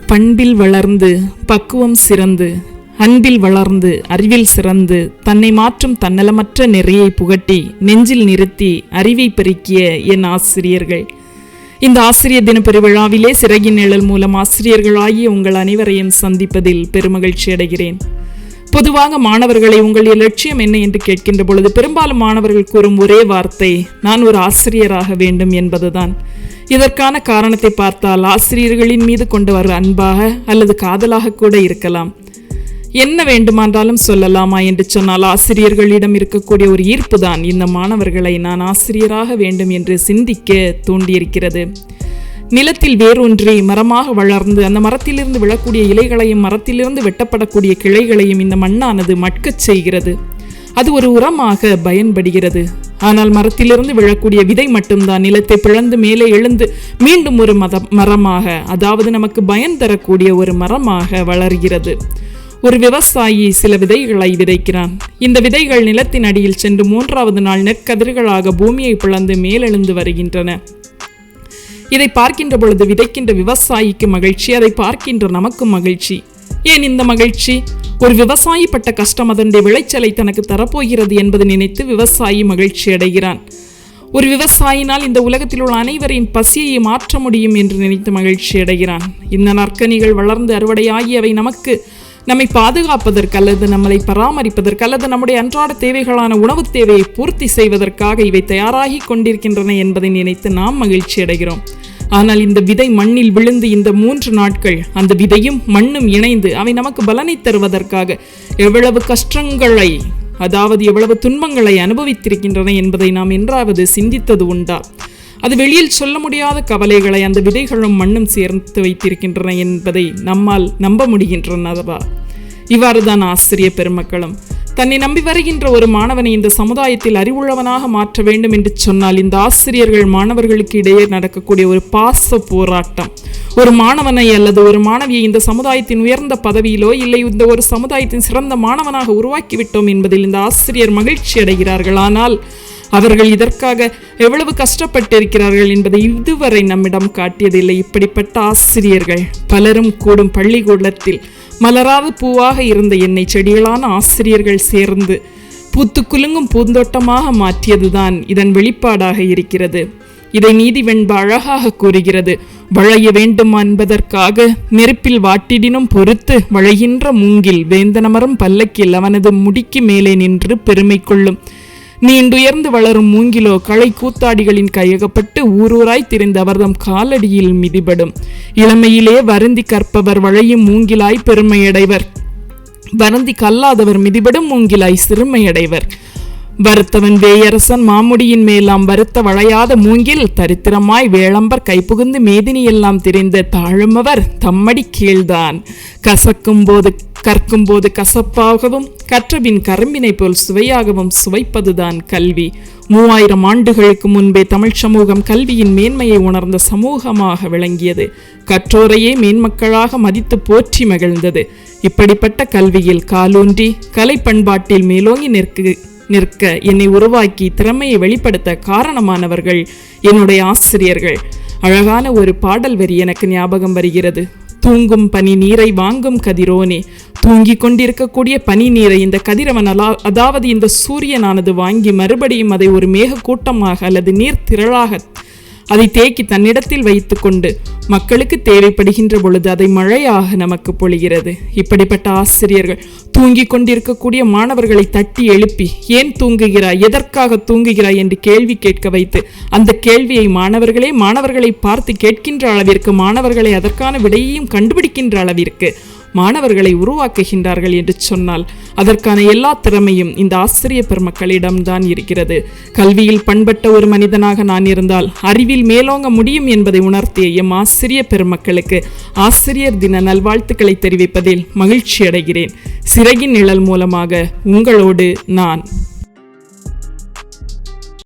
பண்பில் வளர்ந்து பக்குவம் சிறந்து அன்பில் வளர்ந்து அறிவில் சிறந்து தன்னை மாற்றும் தன்னலமற்ற நெறியை புகட்டி நெஞ்சில் நிறுத்தி அறிவை பெருக்கிய என் ஆசிரியர்கள், இந்த ஆசிரியர் தின பெருவிழாவிலே சிறகின் நிழல் மூலம் ஆசிரியர்களாகிய உங்கள் அனைவரையும் சந்திப்பதில் பெருமகிழ்ச்சி அடைகிறேன். பொதுவாக மாணவர்களை உங்கள் லட்சியம் என்ன என்று கேட்கின்ற பொழுது பெரும்பாலும் மாணவர்கள் கூறும் ஒரே வார்த்தை, நான் ஒரு ஆசிரியராக வேண்டும் என்பதுதான். இதற்கான காரணத்தை பார்த்தால் ஆசிரியர்களின் மீது கொண்டு வர அன்பாக அல்லது காதலாக கூட இருக்கலாம். என்ன வேண்டுமானாலும் சொல்லலாமா என்று சொன்னால் ஆசிரியர்களிடம் இருக்கக்கூடிய ஒரு ஈர்ப்பு தான் இந்த மாணவர்களை நான் ஆசிரியராக வேண்டும் என்று சிந்திக்க தூண்டியிருக்கிறது. நிலத்தில் வேரூன்றி மரமாக வளர்ந்து அந்த மரத்திலிருந்து விழக்கூடிய இலைகளையும் மரத்திலிருந்து வெட்டப்படக்கூடிய கிளைகளையும் இந்த மண்ணானது மட்கச் செய்கிறது. அது ஒரு உரமாக பயன்படுகிறது. ஆனால் மரத்திலிருந்து விழக்கூடிய விதை மட்டும்தான் நிலத்தை பிளந்து மேலே எழுந்து மீண்டும் ஒரு மரமாக, அதாவது நமக்கு பயன் தரக்கூடிய ஒரு மரமாக வளர்கிறது. ஒரு விவசாயி சில விதைகளை விதைக்கிறான். இந்த விதைகள் நிலத்தின் அடியில் சென்று 3வது நாள் நெற்கதிர்களாக பூமியை பிளந்து மேலெழுந்து வருகின்றன. இதை பார்க்கின்ற பொழுது விதைக்கின்ற விவசாயிக்கு மகிழ்ச்சி, அதை பார்க்கின்ற நமக்கும் மகிழ்ச்சி. ஏன் இந்த மகிழ்ச்சி? ஒரு விவசாயி பட்ட கஷ்டம் அதனுடைய விளைச்சலை தனக்கு தரப்போகிறது என்பதை நினைத்து விவசாயி மகிழ்ச்சி அடைகிறான். ஒரு விவசாயினால் இந்த உலகத்தில் உள்ள அனைவரின் பசியை மாற்ற முடியும் என்று நினைத்து மகிழ்ச்சி அடைகிறான். இந்த நற்கனிகள் வளர்ந்து அறுவடையாகி அவை நம்மை பாதுகாப்பதற்கு அல்லது நம்மளை பராமரிப்பதற்கு அல்லது நம்முடைய அன்றாட தேவைகளான உணவு தேவையை பூர்த்தி செய்வதற்காக இவை தயாராகி கொண்டிருக்கின்றன என்பதை நினைத்து நாம் மகிழ்ச்சி அடைகிறோம். ஆனால் இந்த விதை மண்ணில் விழுந்து இந்த 3 நாட்கள் அந்த விதையும் மண்ணும் இணைந்து அவை நமக்கு பலனை தருவதற்காக எவ்வளவு கஷ்டங்களை, அதாவது எவ்வளவு துன்பங்களை அனுபவித்திருக்கின்றன என்பதை நாம் என்றாவது சிந்தித்தது உண்டா? அது வெளியில் சொல்ல முடியாத கவலைகளை அந்த விதைகளும் மண்ணும் சேர்த்து வைத்திருக்கின்றன என்பதை நம்மால் நம்ப முடிகின்றனவா? இவ்வாறுதான் ஆசிரியர் பெருமக்களும் தன்னை நம்பி வருகின்ற ஒரு மாணவனை இந்த சமுதாயத்தில் அறிவுள்ளவனாக மாற்ற வேண்டும் என்று சொன்னால் இந்த ஆசிரியர்கள் மாணவர்களுக்கு இடையே நடக்கக்கூடிய ஒரு பாச போராட்டம். ஒரு மாணவனை அல்லது ஒரு மாணவியை இந்த சமுதாயத்தின் உயர்ந்த பதவியிலோ இல்லை இந்த ஒரு சமுதாயத்தின் சிறந்த மாணவனாக உருவாக்கிவிட்டோம் என்பதில் இந்த ஆசிரியர் மகிழ்ச்சி அடைகிறார்கள். ஆனால் அவர்கள் இதற்காக எவ்வளவு கஷ்டப்பட்டிருக்கிறார்கள் என்பதை இதுவரை நம்மிடம் காட்டியதில்லை. இப்படிப்பட்ட ஆசிரியர்கள் பலரும் கூடும் பள்ளிக்கூடத்தில் மலராத பூவாக இருந்த என்னை செடிகளான ஆசிரியர்கள் சேர்ந்து பூத்து குலுங்கும் பூந்தோட்டமாக மாற்றியதுதான் இதன் வெளிப்பாடாக இருக்கிறது. இதை நீதிவெண்பு அழகாக கூறுகிறது. வளைய வேண்டும் என்பதற்காக நெருப்பில் வாட்டிடினும் பொறுத்து வளைகின்ற மூங்கில் வேந்தனமரும் பல்லக்கில் அவனது முடிக்கு மேலே நின்று பெருமை கொள்ளும். நீண்டுயர்ந்து வளரும் மூங்கிலோ களை கூத்தாடிகளின் கையகப்பட்டு ஊரூராய் திரிந்து அவர்தம் காலடியில் மிதிபடும். இளமையிலே வருந்தி கற்பவர் வளையும் மூங்கிலாய் பெருமையடைவர், வருந்தி கல்லாதவர் மிதிபடும் மூங்கிலாய் சிறுமையடைவர். வருத்தவன் வேயரசன் மாமுடியின் மேலாம் வருத்த வளையாத மூங்கில் தரித்திரமாய் வேளம்பர் கைப்புகுந்து மேதினி எல்லாம் திரிந்த தாழுமவர் தம்மடி கீழ்தான். கற்கும் போது கசப்பாகவும் கற்றபின் கரும்பினை போல் சுவையாகவும் சுவைப்பதுதான் கல்வி. 3000 ஆண்டுகளுக்கு முன்பே தமிழ் சமூகம் கல்வியின் மேன்மையை உணர்ந்த சமூகமாக விளங்கியது. கற்றோரையே மேன்மக்களாக மதித்து போற்றி மகிழ்ந்தது. இப்படிப்பட்ட கல்வியில் காலூன்றி கலை பண்பாட்டில் மேலோங்கி நிற்க என்னை உருவாக்கி திறமையை வெளிப்படுத்த காரணமானவர்கள் என்னுடைய ஆசிரியர்கள். அழகான ஒரு பாடல் வரி எனக்கு ஞாபகம் வருகிறது. தூங்கும் பனி நீரை வாங்கும் கதிரோனே, தூங்கிக் கொண்டிருக்கக்கூடிய பனி நீரை இந்த கதிரவன் அதாவது இந்த சூரியனானது வாங்கி மறுபடியும் அதை ஒரு மேக கூட்டமாக அல்லது நீர் திரளாக அதை தேக்கி தன்னிடத்தில் வைத்து கொண்டு மக்களுக்கு தேவைப்படுகின்ற பொழுது அதை மழையாக நமக்கு பொழிகிறது. இப்படிப்பட்ட ஆசிரியர்கள் தூங்கிக் கொண்டிருக்கக்கூடிய மாணவர்களை தட்டி எழுப்பி ஏன் தூங்குகிறாய், எதற்காக தூங்குகிறாய் என்று கேள்வி கேட்க வைத்து அந்த கேள்வியை மாணவர்களை பார்த்து கேட்கின்ற அளவிற்கு, மாணவர்களை அதற்கான விடையையும் கண்டுபிடிக்கின்ற அளவிற்கு மாணவர்களை உருவாக்குகின்றார்கள் என்று சொன்னால் அதற்கான எல்லா திறமையும் இந்த ஆசிரியர் பெருமக்களிடம்தான் இருக்கிறது. கல்வியில் பண்பட்ட ஒரு மனிதனாக நான் இருந்தால் அறிவில் மேலோங்க முடியும் என்பதை உணர்த்திய எம் ஆசிரியர் பெருமக்களுக்கு ஆசிரியர் தின நல்வாழ்த்துக்களை தெரிவிப்பதில் மகிழ்ச்சி அடைகிறேன். சிறகின் நிழல் மூலமாக உங்களோடு நான்.